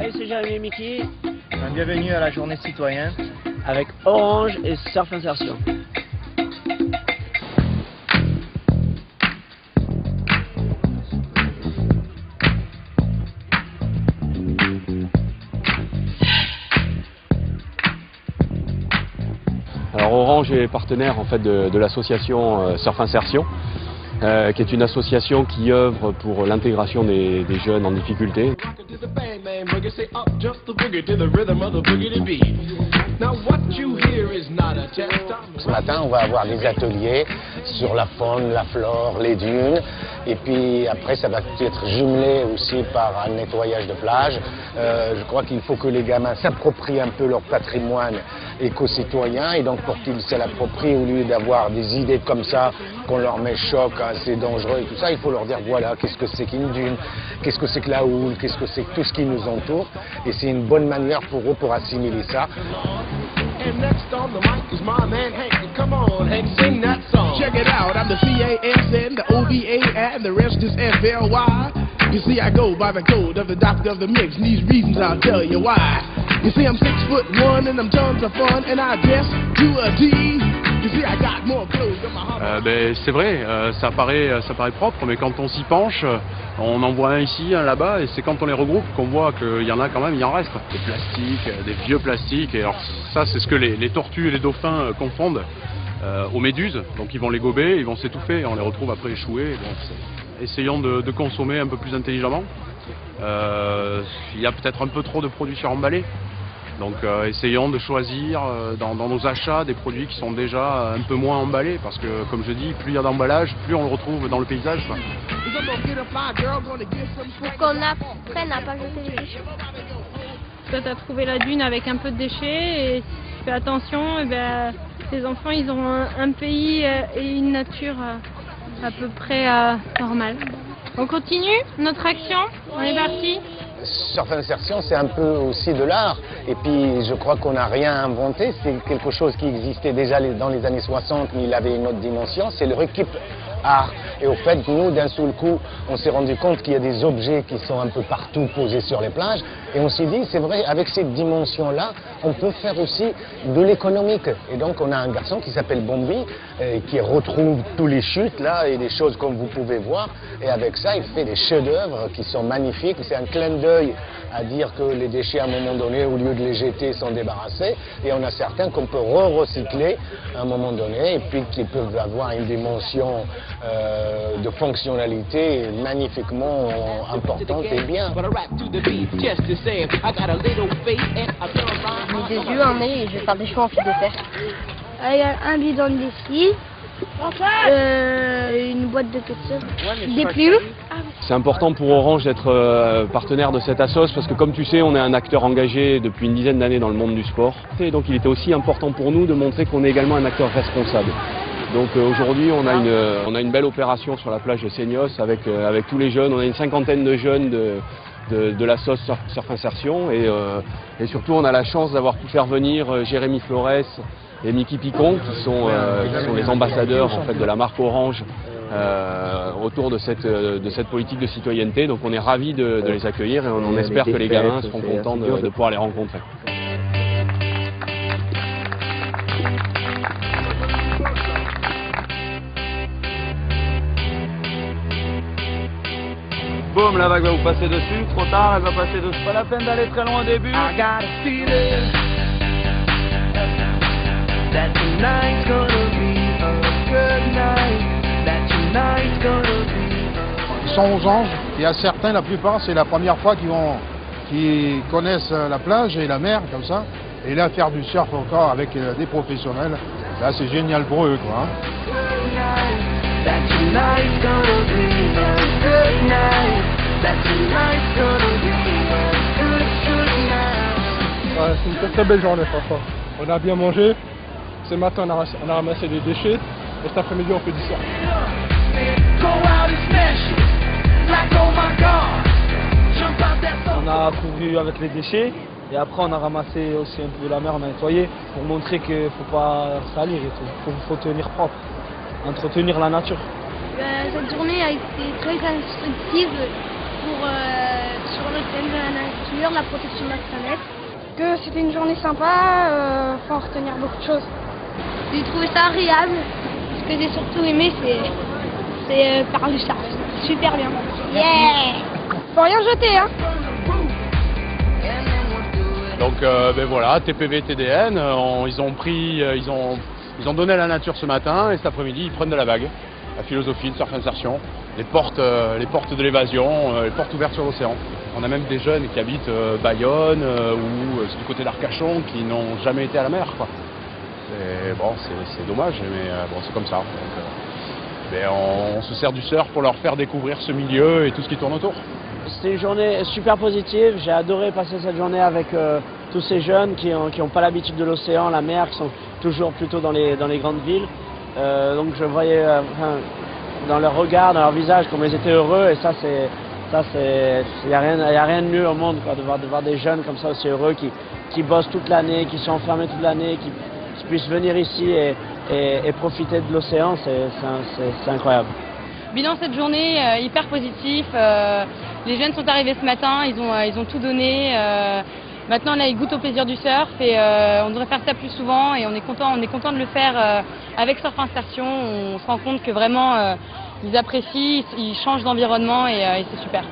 Salut, c'est Jérémy et Mickey. Bienvenue à la journée citoyenne avec Orange et Surf Insertion. Alors Orange est partenaire en fait de l'association Surf Insertion, qui est une association qui œuvre pour l'intégration des jeunes en difficulté. Ce matin, on va avoir des ateliers sur la faune, la flore, les dunes. Et puis après, ça va être jumelé aussi par un nettoyage de plage. Je crois qu'il faut que les gamins s'approprient un peu leur patrimoine éco-citoyen. Et donc pour qu'ils se l'approprient, au lieu d'avoir des idées comme ça, qu'on leur met choc, hein, c'est dangereux et tout ça, il faut leur dire voilà, qu'est-ce que c'est qu'une dune, qu'est-ce que c'est que la houle, qu'est-ce que c'est que tout ce qui nous entoure. Et c'est une bonne manière pour eux pour assimiler ça. And next on the mic is my man Hank. Come on, Hank, sing that song. Check it out, I'm the CASN, the OVA, and the rest is FLY. You see, I go by the code of the doctor of the mix, and these reasons I'll tell you why. You see, I'm 6'1" and I'm tons of fun, and I dress to a T. You see, I got more clothes than my heart. C'est vrai, ça paraît propre, mais quand on s'y penche, on en voit un ici, un là-bas, et c'est quand on les regroupe qu'on voit qu'il y en a quand même, il en reste. Des plastiques, des vieux plastiques, et alors ça c'est ce que les tortues et les dauphins confondent aux méduses, donc ils vont les gober, ils vont s'étouffer, et on les retrouve après échoués. Donc, essayons de consommer un peu plus intelligemment. Il y a peut-être un peu trop de produits suremballés. Donc essayons de choisir dans nos achats des produits qui sont déjà un peu moins emballés, parce que comme je dis, plus il y a d'emballage, plus on le retrouve dans le paysage. Pour qu'on apprenne à pas jeter les déchets. Toi tu as trouvé la dune avec un peu de déchets et si tu fais attention, et ben, les enfants ils ont un pays et une nature à peu près normale. On continue notre action, on est parti. Surf Insertion, c'est un peu aussi de l'art. Et puis, je crois qu'on n'a rien inventé. C'est quelque chose qui existait déjà dans les années 60, mais il avait une autre dimension. C'est le récup art. Et au fait, nous, d'un seul coup, on s'est rendu compte qu'il y a des objets qui sont un peu partout posés sur les plages. Et on s'est dit, c'est vrai, avec cette dimension-là, on peut faire aussi de l'économique. Et donc, on a un garçon qui s'appelle Bombi, qui retrouve tous les chutes, là, et des choses comme vous pouvez voir. Et avec ça, il fait des chefs-d'œuvre qui sont magnifiques. C'est un clin d'œil à dire que les déchets, à un moment donné, au lieu de les jeter, sont débarrassés. Et on a certains qu'on peut recycler à un moment donné, et puis qui peuvent avoir une dimension de fonctionnalité magnifiquement importante et bien. J'ai des yeux, un nez et je vais faire des cheveux en fil de fer. Il y a un bidon de lessive, une boîte de ketchup, des plumes. C'est important pour Orange d'être partenaire de cette assoce parce que comme tu sais, on est un acteur engagé depuis une dizaine d'années dans le monde du sport. Et donc il était aussi important pour nous de montrer qu'on est également un acteur responsable. Donc aujourd'hui, on a une belle opération sur la plage de Seignos avec tous les jeunes. On a une cinquantaine de jeunes de la sauce Surf Insertion et surtout on a la chance d'avoir pu faire venir Jérémy Flores et Mickey Picon qui sont les ambassadeurs en fait, de la marque Orange autour de cette politique de citoyenneté. Donc on est ravis de les accueillir et on espère que les gamins seront contents de pouvoir les rencontrer. Boum, la vague va vous passer dessus, trop tard, elle va passer dessus. Pas la peine d'aller très loin au début. Ils sont aux anges. Il y a certains, la plupart, c'est la première fois qu'ils connaissent la plage et la mer comme ça. Et là, faire du surf encore avec des professionnels, là c'est génial pour eux, quoi. Ouais, c'est une très belle journée, franchement. On a bien mangé. Ce matin, on a ramassé des déchets. Et cet après-midi, on fait du surf. On a couru avec les déchets. Et après, on a ramassé aussi un peu la mer, on a nettoyé pour montrer qu'il ne faut pas salir et tout. Il faut tenir propre, entretenir la nature. Cette journée a été très instructive pour sur le thème de la nature, la protection de la planète. Que c'était une journée sympa, faut en retenir beaucoup de choses. J'ai trouvé ça agréable. Ce que j'ai surtout aimé, c'est faire du surf. Super bien. Yeah! Faut rien jeter, hein. Donc ben voilà, TPV, TDN, ils ont donné à la nature ce matin et cet après-midi ils prennent de la vague. La philosophie de surf insertion, les portes de l'évasion, les portes ouvertes sur l'océan. On a même des jeunes qui habitent Bayonne ou du côté d'Arcachon qui n'ont jamais été à la mer, quoi. C'est dommage, mais bon, c'est comme ça. Donc, on se sert du surf pour leur faire découvrir ce milieu et tout ce qui tourne autour. C'était une journée super positive. J'ai adoré passer cette journée avec tous ces jeunes qui n'ont pas l'habitude de l'océan, la mer, qui sont toujours plutôt dans les grandes villes. Donc je voyais dans leur regard, dans leur visage, comme ils étaient heureux. Et il n'y a rien de mieux au monde, quoi, de voir des jeunes comme ça aussi heureux, qui bossent toute l'année, qui sont enfermés toute l'année, qui puissent venir ici et profiter de l'océan. C'est incroyable. Bilan cette journée hyper positif. Les jeunes sont arrivés ce matin, ils ont tout donné. Maintenant là ils goûtent au plaisir du surf et on devrait faire ça plus souvent et on est content de le faire avec Surf Insertion. On se rend compte que vraiment ils apprécient, ils changent d'environnement et c'est super.